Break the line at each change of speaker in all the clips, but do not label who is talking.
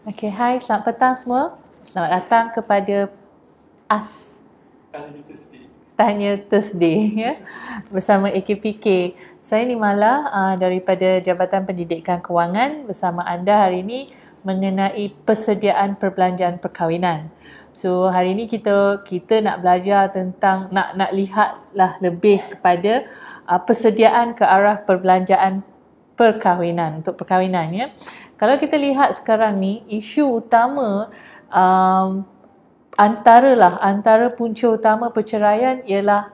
Okay, hai, selamat petang semua. Selamat datang kepada AS Tanya Thursday ya, bersama AKPK. Saya Nimala daripada Jabatan Pendidikan Kewangan bersama anda hari ini mengenai persediaan perbelanjaan perkahwinan. So hari ini kita nak belajar tentang nak lihatlah lebih kepada persediaan ke arah perbelanjaan perkahwinan, untuk perkahwinan ya. Kalau kita lihat sekarang ni, isu utama antara punca utama perceraian ialah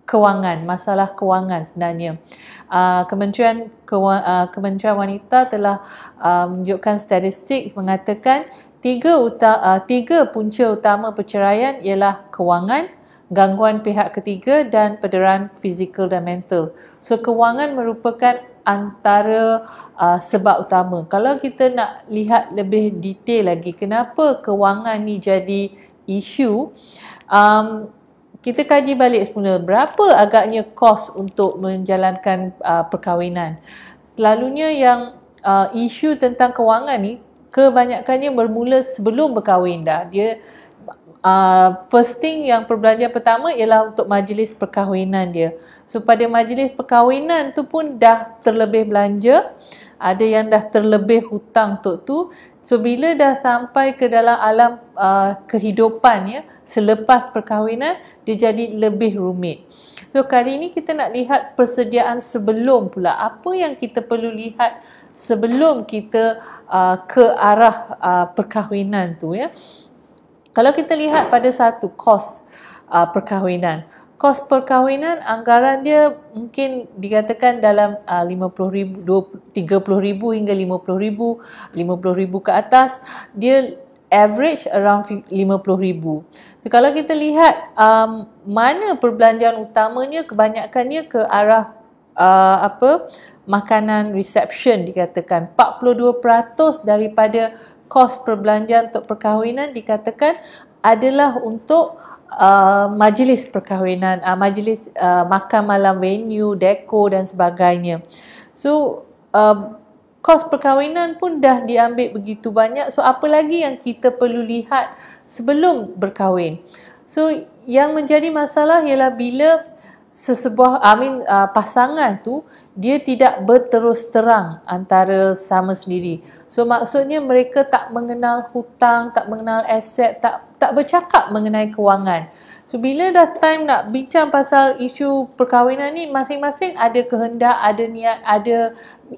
kewangan, masalah kewangan sebenarnya. Kementerian Wanita telah menunjukkan statistik mengatakan tiga punca utama perceraian ialah kewangan, gangguan pihak ketiga dan pederaan fizikal dan mental. So kewangan merupakan antara sebab utama. Kalau kita nak lihat lebih detail lagi kenapa kewangan ni jadi isu, kita kaji balik semula berapa agaknya kos untuk menjalankan perkahwinan. Selalunya yang isu tentang kewangan ni kebanyakannya bermula sebelum berkahwin dah. Dia first thing yang perbelanjaan pertama ialah untuk majlis perkahwinan dia. So pada majlis perkahwinan tu pun dah terlebih belanja, ada yang dah terlebih hutang untuk tu. So bila dah sampai ke dalam alam kehidupan ya, selepas perkahwinan dia jadi lebih rumit. So kali ini kita nak lihat persediaan sebelum pula. Apa yang kita perlu lihat sebelum kita ke arah perkahwinan tu ya. Kalau kita lihat pada satu kos perkahwinan. Kos perkahwinan anggaran dia mungkin dikatakan dalam RM50,000, RM30,000 hingga RM50,000, RM50,000 ke atas. Dia average around RM50,000. So kalau kita lihat mana perbelanjaan utamanya, kebanyakannya ke arah makanan reception dikatakan. 42% daripada kos perbelanjaan untuk perkahwinan dikatakan adalah untuk majlis perkahwinan, majlis makan malam, venue, dekor dan sebagainya. So kos perkahwinan pun dah diambil begitu banyak. So apa lagi yang kita perlu lihat sebelum berkahwin? So yang menjadi masalah ialah bila pasangan tu dia tidak berterus terang antara sama sendiri. So maksudnya mereka tak mengenal hutang, tak mengenal aset, tak bercakap mengenai kewangan. So bila dah time nak bincang pasal isu perkahwinan ni, masing-masing ada kehendak, ada niat, ada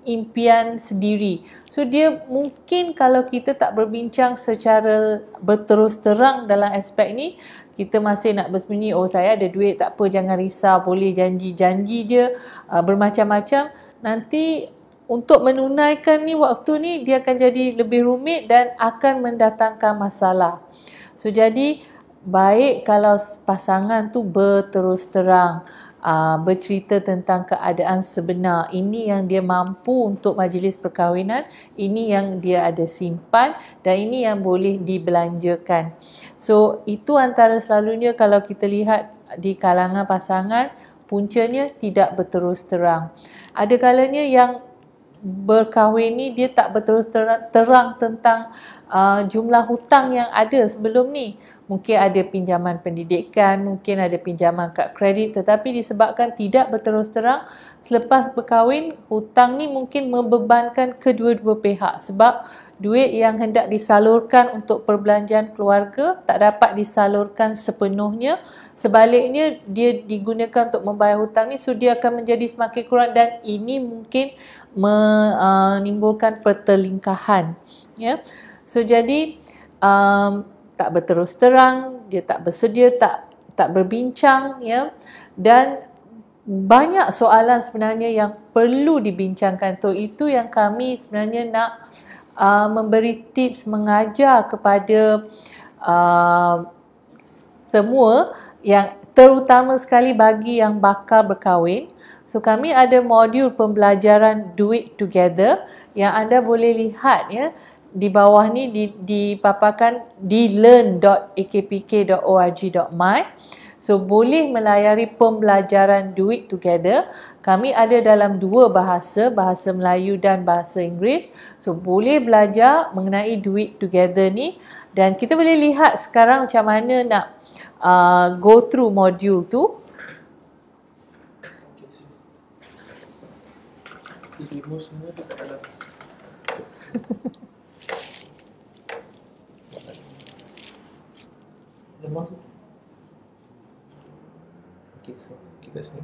impian sendiri. So dia mungkin kalau kita tak berbincang secara berterus terang dalam aspek ni, kita masih nak bersembunyi, oh saya ada duit, tak apa, jangan risau, boleh janji-janji dia bermacam-macam. Nanti untuk menunaikan ni waktu ni dia akan jadi lebih rumit dan akan mendatangkan masalah. So jadi baik kalau pasangan tu berterus terang bercerita tentang keadaan sebenar. Ini yang dia mampu untuk majlis perkahwinan, ini yang dia ada simpan dan ini yang boleh dibelanjakan. So itu antara selalunya kalau kita lihat di kalangan pasangan, puncanya tidak berterus terang. Ada kalanya yang berkahwin ni dia tak berterus terang tentang jumlah hutang yang ada sebelum ni. Mungkin ada pinjaman pendidikan, mungkin ada pinjaman kad kredit, tetapi disebabkan tidak berterus terang, selepas berkahwin, hutang ni mungkin membebankan kedua-dua pihak sebab duit yang hendak disalurkan untuk perbelanjaan keluarga tak dapat disalurkan sepenuhnya. Sebaliknya, dia digunakan untuk membayar hutang ni, so dia akan menjadi semakin kurang dan ini mungkin menimbulkan pertelingkahan. Ya. So jadi tak berterus terang, dia tak bersedia, tak berbincang ya, dan banyak soalan sebenarnya yang perlu dibincangkan. So itu yang kami sebenarnya nak memberi tips, mengajar kepada semua yang terutama sekali bagi yang bakal berkahwin. So kami ada modul pembelajaran Do It Together yang anda boleh lihat ya. Di bawah ni dipaparkan di learn.akpk.org.my. So boleh melayari pembelajaran Do It Together. Kami ada dalam dua bahasa, bahasa Melayu dan bahasa Inggeris. So boleh belajar mengenai Do It Together ni, dan kita boleh lihat sekarang macam mana nak go through modul tu.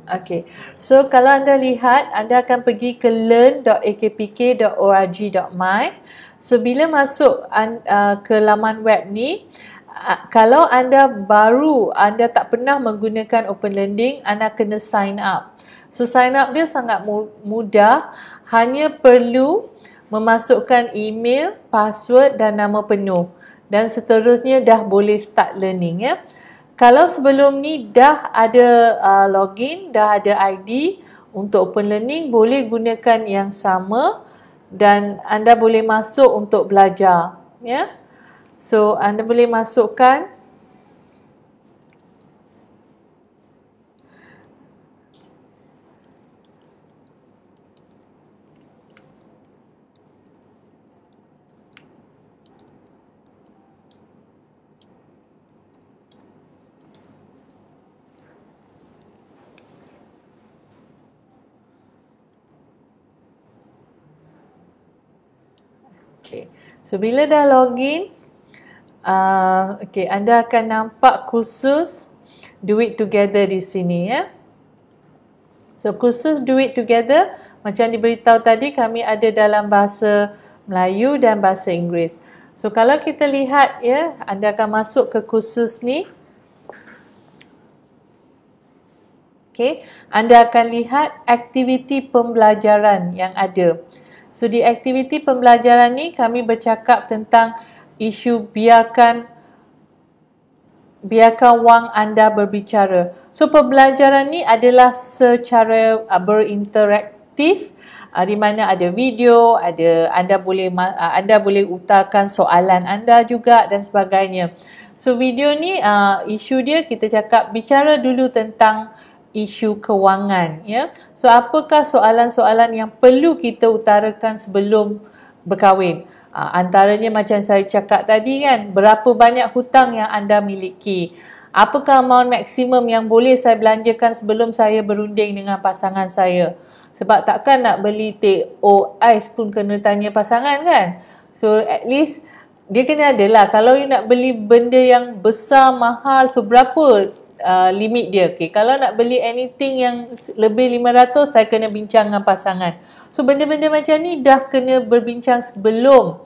Okay, so kalau anda lihat, anda akan pergi ke learn.akpk.org.my. So bila masuk ke laman web ni, kalau anda baru, anda tak pernah menggunakan Open Learning, anda kena sign up. So sign up dia sangat mudah, hanya perlu memasukkan email, password dan nama penuh, dan seterusnya dah boleh start learning ya. Kalau sebelum ni dah ada login, dah ada ID untuk Open Learning, boleh gunakan yang sama dan anda boleh masuk untuk belajar ya. So anda boleh masukkan okay. So bila dah login, okay, anda akan nampak kursus Do It Together di sini ya. So kursus Do It Together macam diberitahu tadi, kami ada dalam bahasa Melayu dan bahasa Inggeris. So kalau kita lihat ya, anda akan masuk ke kursus ni. Okay, anda akan lihat aktiviti pembelajaran yang ada. So di aktiviti pembelajaran ni kami bercakap tentang isu biarkan wang anda berbicara. So pembelajaran ni adalah secara berinteraktif, di mana ada video, anda boleh utarakan soalan anda juga dan sebagainya. So video ni isu dia kita cakap bicara dulu tentang isu kewangan ya. So apakah soalan-soalan yang perlu kita utarakan sebelum berkahwin? Antaranya macam saya cakap tadi kan, berapa banyak hutang yang anda miliki? Apakah amount maksimum yang boleh saya belanjakan sebelum saya berunding dengan pasangan saya? Sebab takkan nak beli teh ais pun kena tanya pasangan kan? So at least dia kena ada lah. Kalau you nak beli benda yang besar, mahal, so berapa limit dia? Okay, kalau nak beli anything yang lebih 500, saya kena bincang dengan pasangan. So benda-benda macam ni dah kena berbincang sebelum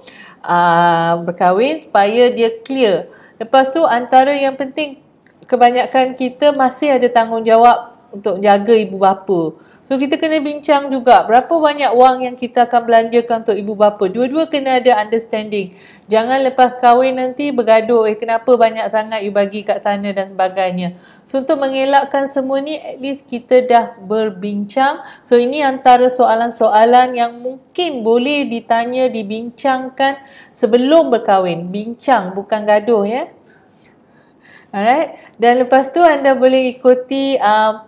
berkahwin supaya dia clear. Lepas tu antara yang penting, kebanyakan kita masih ada tanggungjawab untuk jaga ibu bapa. So kita kena bincang juga berapa banyak wang yang kita akan belanjakan untuk ibu bapa. Dua-dua kena ada understanding. Jangan lepas kahwin nanti bergaduh, kenapa banyak sangat you bagi kat sana dan sebagainya. So untuk mengelakkan semua ni, at least kita dah berbincang. So ini antara soalan-soalan yang mungkin boleh ditanya, dibincangkan sebelum berkahwin. Bincang, bukan gaduh ya. Alright, dan lepas tu anda boleh ikuti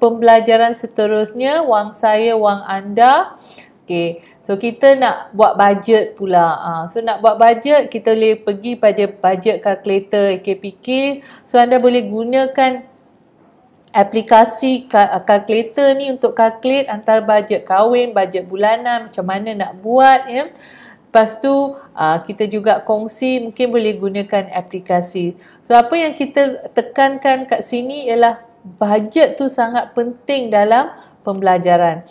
pembelajaran seterusnya, wang saya, wang anda. Okay, so kita nak buat budget pula. So nak buat budget, kita boleh pergi pada budget calculator AKPK. So anda boleh gunakan aplikasi calculator ni untuk calculate antara budget kahwin, budget bulanan, macam mana nak buat ya. Lepas tu kita juga kongsi, mungkin boleh gunakan aplikasi. So apa yang kita tekankan kat sini ialah bajet tu sangat penting dalam pembelajaran,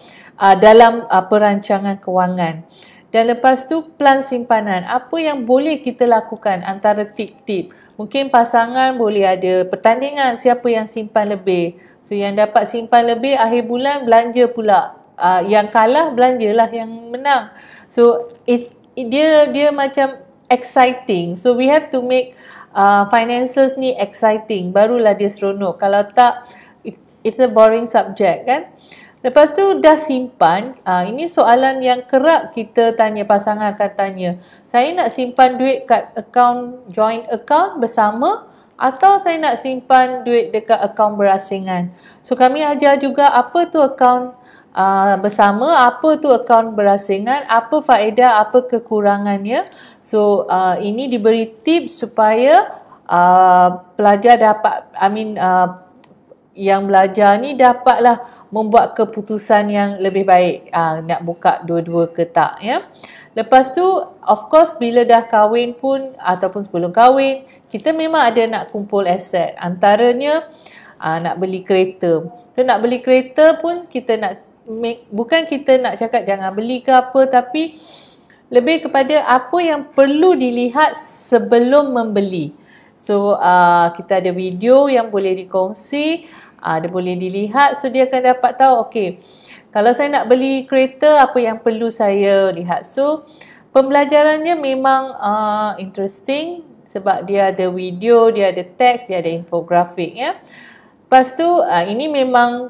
dalam perancangan kewangan. Dan lepas tu plan simpanan. Apa yang boleh kita lakukan antara tip-tip. Mungkin pasangan boleh ada pertandingan siapa yang simpan lebih. So yang dapat simpan lebih akhir bulan belanja pula. Yang kalah belanjalah yang menang. So dia macam exciting. So we have to make finances ni exciting, barulah dia seronok. Kalau tak, it's a boring subject kan. Lepas tu dah simpan, ini soalan yang kerap kita tanya, pasangan akan tanya, saya nak simpan duit kat account, joint account bersama atau saya nak simpan duit dekat akaun berasingan. So kami ajar juga apa tu akaun bersama, apa tu akaun berasingan, apa faedah, apa kekurangannya. So ini diberi tips supaya pelajar dapat, yang belajar ni dapatlah membuat keputusan yang lebih baik, nak buka dua-dua ke tak, ya. Lepas tu, of course, bila dah kahwin pun ataupun sebelum kahwin, kita memang ada nak kumpul aset. Antaranya, nak beli kereta. So, nak beli kereta pun kita nak bukan kita nak cakap jangan beli ke apa, tapi lebih kepada apa yang perlu dilihat sebelum membeli. So, kita ada video yang boleh dikongsi, dia boleh dilihat. So, dia akan dapat tahu, okay, kalau saya nak beli kereta, apa yang perlu saya lihat. So, pembelajarannya memang interesting sebab dia ada video, dia ada teks, dia ada infografik, ya. Lepas tu, ini memang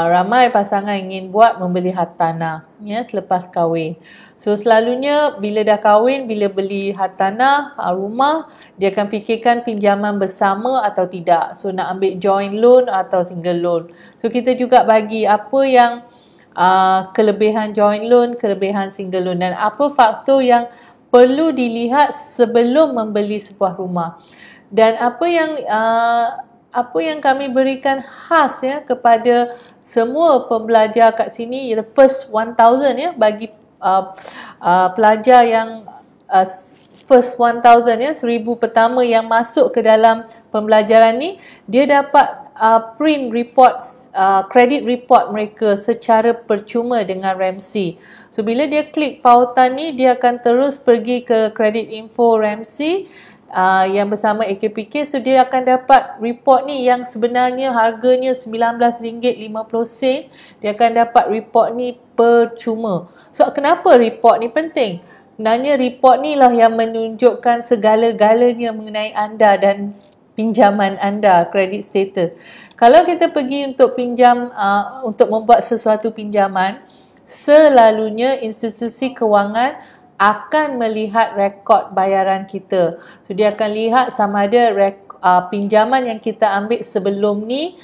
ramai pasangan ingin buat membeli hartanah, ya, selepas kahwin. So, selalunya bila dah kahwin, bila beli hartanah, rumah, dia akan fikirkan pinjaman bersama atau tidak. So, nak ambil joint loan atau single loan. So, kita juga bagi apa yang kelebihan joint loan, kelebihan single loan dan apa faktor yang perlu dilihat sebelum membeli sebuah rumah. Dan apa yang kami berikan khas, ya, kepada semua pembelajar kat sini, the first 1000, ya, bagi pelajar yang first 1000, ya, 1000 pertama yang masuk ke dalam pembelajaran ni, dia dapat print reports, credit report mereka secara percuma dengan Ramsey. So, bila dia klik pautan ni, dia akan terus pergi ke credit info Ramsey yang bersama AKPK. So, dia akan dapat report ni yang sebenarnya harganya RM19.50. Dia akan dapat report ni percuma. So, kenapa report ni penting? Sebenarnya report ni lah yang menunjukkan segala-galanya mengenai anda dan pinjaman anda, credit status. Kalau kita pergi untuk pinjam, untuk membuat sesuatu pinjaman, selalunya institusi kewangan akan melihat rekod bayaran kita. So, dia akan lihat sama ada pinjaman yang kita ambil sebelum ni,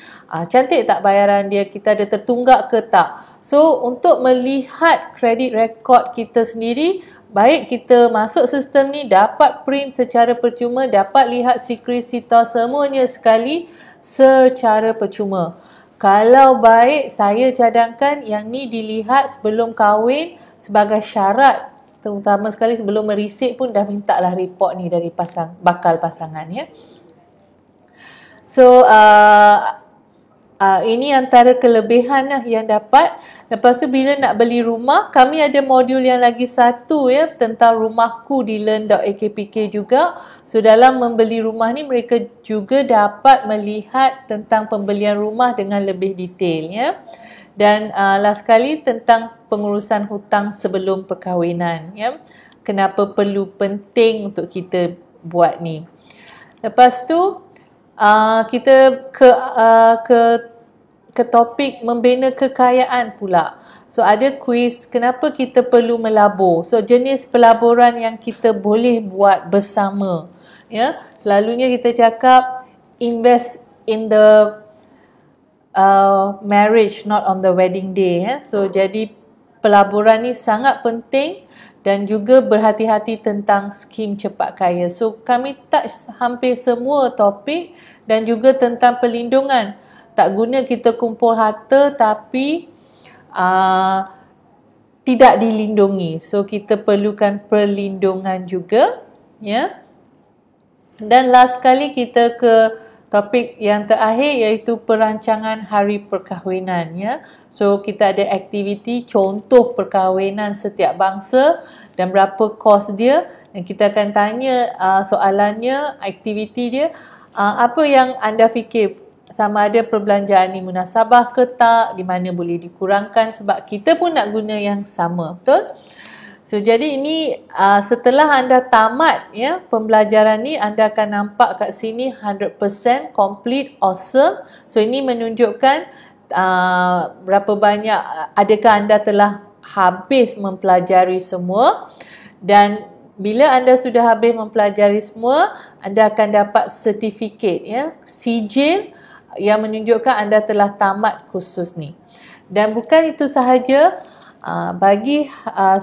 cantik tak bayaran dia, kita ada tertunggak ke tak. So, untuk melihat credit record kita sendiri, baik kita masuk sistem ni, dapat print secara percuma, dapat lihat secret-sita semuanya sekali secara percuma. Kalau baik, saya cadangkan yang ni dilihat sebelum kahwin sebagai syarat, terutama sekali sebelum merisik pun dah minta lah report ni dari bakal pasangan, ya. So, ini antara kelebihan lah yang dapat. Lepas tu bila nak beli rumah, kami ada modul yang lagi satu, ya, tentang rumahku di learn.akpk juga. So, dalam membeli rumah ni mereka juga dapat melihat tentang pembelian rumah dengan lebih detail, ya. Dan last sekali tentang pengurusan hutang sebelum perkahwinan, ya. Kenapa perlu penting untuk kita buat ni. Lepas tu kita ke topik membina kekayaan pula. So, ada kuis kenapa kita perlu melabur. So, jenis pelaburan yang kita boleh buat bersama, ya. Selalunya kita cakap invest in the marriage, not on the wedding day, ya. So, jadi pelaburan ni sangat penting dan juga berhati-hati tentang skim cepat kaya. So, kami touch hampir semua topik dan juga tentang perlindungan. Tak guna kita kumpul harta tapi tidak dilindungi. So, kita perlukan perlindungan juga, ya. Dan last kali kita ke topik yang terakhir iaitu perancangan hari perkahwinan, ya. So, kita ada aktiviti contoh perkahwinan setiap bangsa dan berapa kos dia. Dan kita akan tanya soalannya, aktiviti dia, apa yang anda fikir sama ada perbelanjaan ni munasabah ke tak, di mana boleh dikurangkan sebab kita pun nak guna yang sama, betul? So, jadi ini setelah anda tamat, ya, pembelajaran ni, anda akan nampak kat sini 100% complete, awesome. So, ini menunjukkan berapa banyak, adakah anda telah habis mempelajari semua. Dan bila anda sudah habis mempelajari semua, anda akan dapat sertifikat, ya, sijil yang menunjukkan anda telah tamat kursus ni. Dan bukan itu sahaja, bagi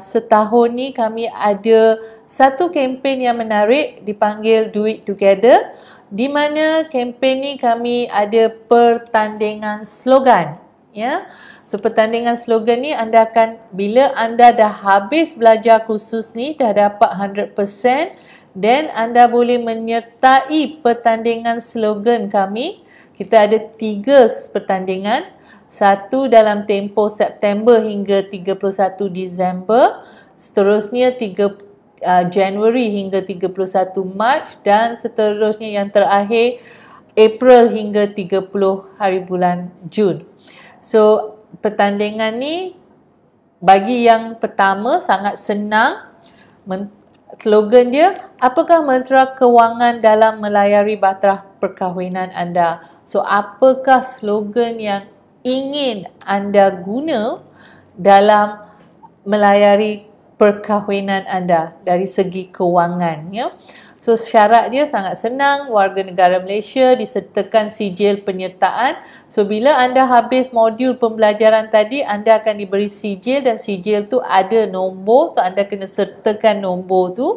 setahun ni kami ada satu kempen yang menarik dipanggil Do It Together, di mana kempen ni kami ada pertandingan slogan, ya. So pertandingan slogan ni anda akan, bila anda dah habis belajar kursus ni, dah dapat 100%, then anda boleh menyertai pertandingan slogan kami. Kita ada 3 pertandingan, satu dalam tempoh September hingga 31 Disember, seterusnya Januari hingga 31 Mac, dan seterusnya yang terakhir April hingga 30 hari bulan Jun. So pertandingan ni bagi yang pertama sangat senang. Slogan dia, apakah mantra kewangan dalam melayari bahtera perkahwinan anda? So apakah slogan yang ingin anda guna dalam melayari perkahwinan anda dari segi kewangan, ya? So syarat dia sangat senang, warga negara Malaysia, disertakan sijil penyertaan. So bila anda habis modul pembelajaran tadi, anda akan diberi sijil, dan sijil tu ada nombor, so anda kena sertakan nombor tu.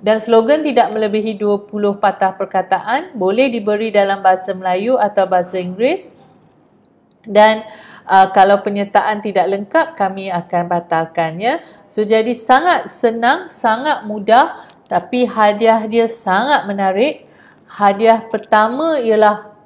Dan slogan tidak melebihi 20 patah perkataan, boleh diberi dalam bahasa Melayu atau bahasa Inggeris. Dan kalau penyertaan tidak lengkap, kami akan batalkan, ya. So jadi sangat senang, sangat mudah, tapi hadiah dia sangat menarik. Hadiah pertama ialah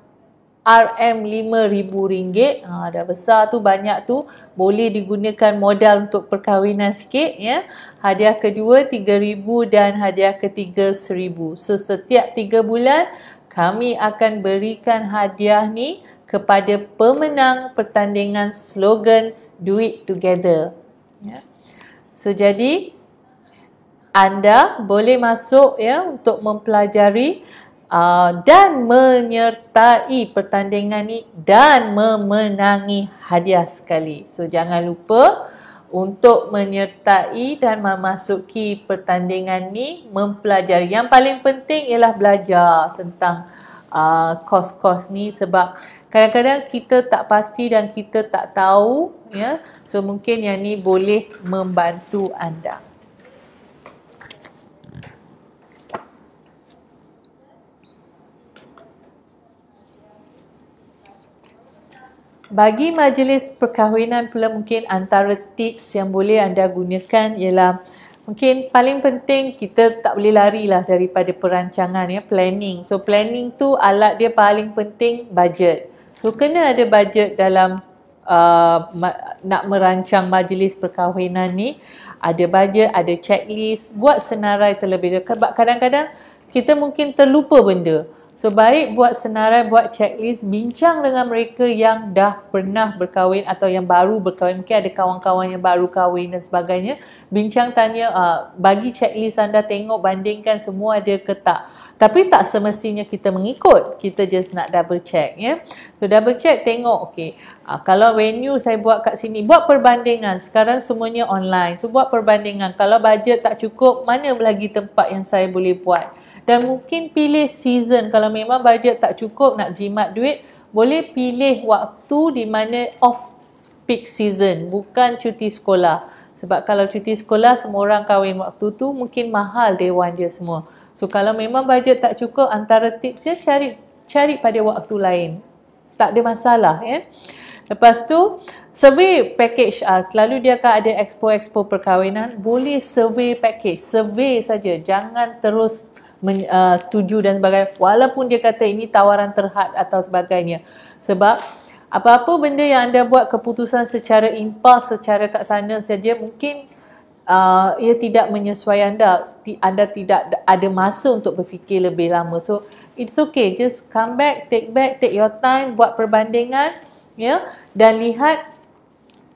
RM5,000. Dah besar tu, banyak tu, boleh digunakan modal untuk perkahwinan sikit, ya. Hadiah kedua RM3,000 dan hadiah ketiga RM1,000. So setiap 3 bulan kami akan berikan hadiah ni kepada pemenang pertandingan slogan Do It Together, ya. So jadi anda boleh masuk, ya, untuk mempelajari dan menyertai pertandingan ni dan memenangi hadiah sekali. So jangan lupa untuk menyertai dan memasuki pertandingan ni, mempelajari. Yang paling penting ialah belajar tentang kos-kos ni, sebab kadang-kadang kita tak pasti dan kita tak tahu, ya. So mungkin yang ni boleh membantu anda. Bagi majlis perkahwinan pula, mungkin antara tips yang boleh anda gunakan ialah, mungkin paling penting kita tak boleh larilah daripada perancangan, ya, planning. So planning tu alat dia paling penting budget. So kena ada budget dalam nak merancang majlis perkahwinan ni. Ada budget, ada checklist, buat senarai terlebih dahulu. Sebab kadang-kadang kita mungkin terlupa benda. So baik buat senarai, buat checklist, bincang dengan mereka yang dah pernah berkahwin atau yang baru berkahwin. Mungkin ada kawan-kawan yang baru kahwin dan sebagainya. Bincang, tanya, bagi checklist anda, tengok, bandingkan semua ada ke tak. Tapi tak semestinya kita mengikut, kita just nak double check, ya. So double check, tengok, okay, kalau venue saya buat kat sini, buat perbandingan. Sekarang semuanya online, so buat perbandingan. Kalau bajet tak cukup, mana lagi tempat yang saya boleh buat. Dan mungkin pilih season. Kalau memang bajet tak cukup nak jimat duit, boleh pilih waktu di mana off peak season, bukan cuti sekolah. Sebab kalau cuti sekolah, semua orang kahwin waktu tu, mungkin mahal dewan dia semua. So kalau memang bajet tak cukup, antara tips dia cari pada waktu lain. Tak ada masalah, ya. Lepas tu, survey package. Lalu dia akan ada expo perkahwinan. Boleh survey package. Survey saja. Jangan terus setuju dan sebagainya. Walaupun dia kata ini tawaran terhad atau sebagainya. Sebab apa-apa benda yang anda buat keputusan secara impuls, secara kat sana saja, mungkin ia tidak menyesuaikan anda. Anda tidak ada masa untuk berfikir lebih lama. So, it's okay. Just come back, take your time, buat perbandingan, ya, dan lihat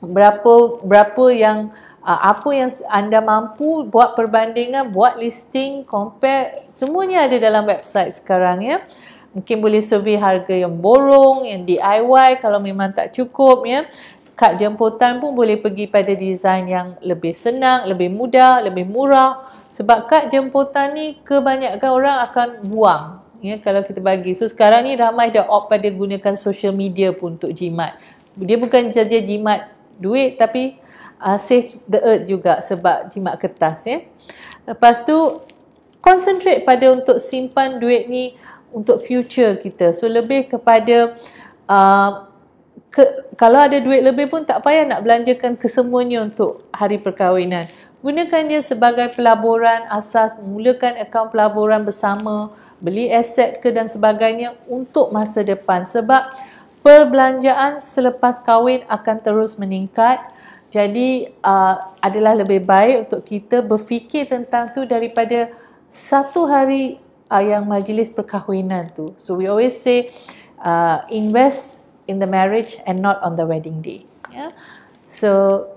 berapa yang apa yang anda mampu, buat perbandingan, buat listing, compare, semuanya ada dalam website sekarang, ya. Mungkin boleh survey harga yang borong, yang DIY kalau memang tak cukup, ya. kad jemputan pun boleh pergi pada design yang lebih senang, lebih mudah, lebih murah. Sebab kad jemputan ni kebanyakan orang akan buang. Ya, kalau kita bagi. So sekarang ni ramai dah opt pada gunakan social media pun untuk jimat. Dia bukan saja jimat duit tapi save the earth juga sebab jimat kertas ya. Lepas tu concentrate pada untuk simpan duit ni untuk future kita. So lebih kepada kalau ada duit lebih pun tak payah nak belanjakan kesemuanya untuk hari perkahwinan. Gunakan dia sebagai pelaburan asas, mulakan akaun pelaburan bersama, beli aset ke dan sebagainya untuk masa depan. Sebab perbelanjaan selepas kahwin akan terus meningkat. Jadi adalah lebih baik untuk kita berfikir tentang tu daripada satu hari yang majlis perkahwinan tu. So we always say invest in the marriage and not on the wedding day. Yeah. So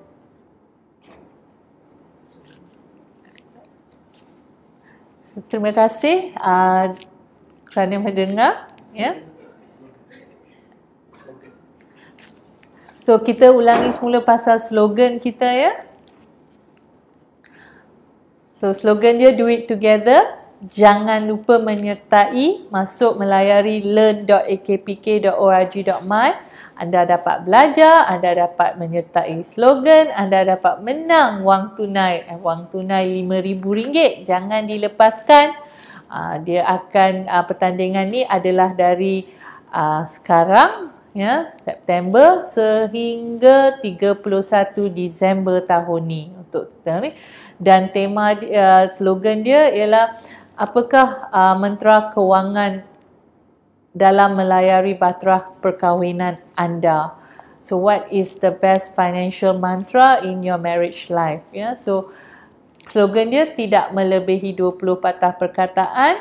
terima kasih kerana mendengar. Ya. So kita ulangi semula pasal slogan kita ya. So slogan dia do it together. Jangan lupa menyertai, masuk melayari learn.akpk.org.my. Anda dapat belajar, anda dapat menyertai slogan, anda dapat menang wang tunai RM5,000. Jangan dilepaskan. Dia akan pertandingan ni adalah dari sekarang ya, September sehingga 31 Disember tahun ni untuk tahun ni. Dan tema slogan dia ialah apakah mantra kewangan dalam melayari bahtera perkahwinan anda. So what is the best financial mantra in your marriage life? Ya, so slogan dia tidak melebihi 20 patah perkataan.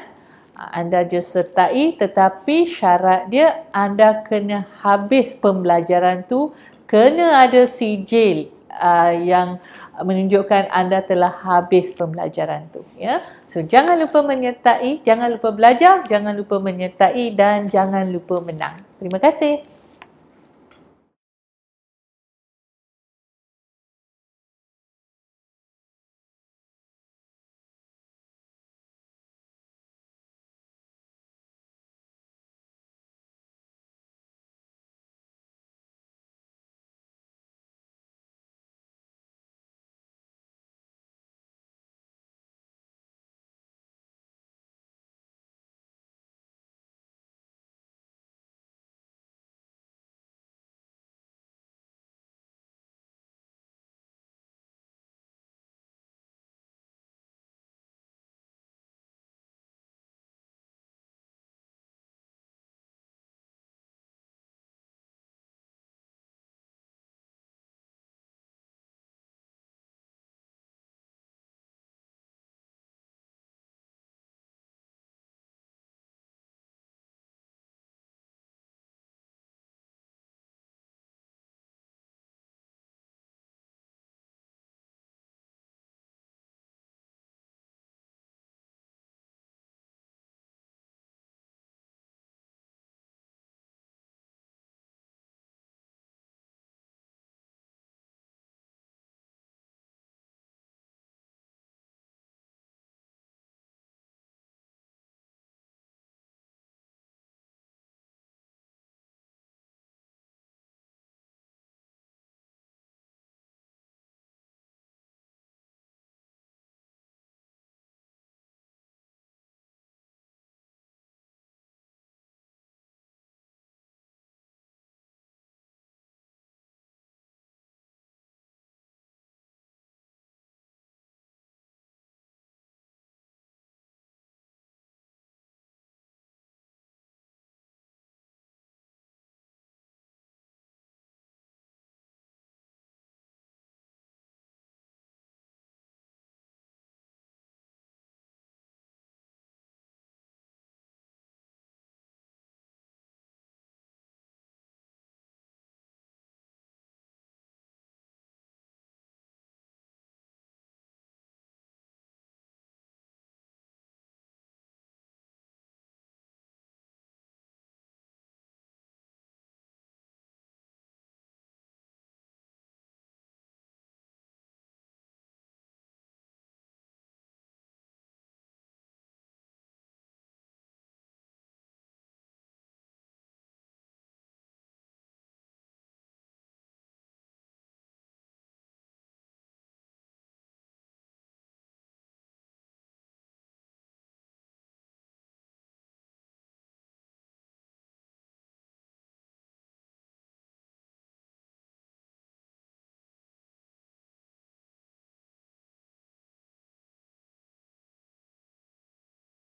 Anda just sertai, tetapi syarat dia anda kena habis pembelajaran tu, kena ada sijil yang menunjukkan anda telah habis pembelajaran tu ya. So jangan lupa menyertai, jangan lupa belajar, jangan lupa menyertai dan jangan lupa menang. Terima kasih.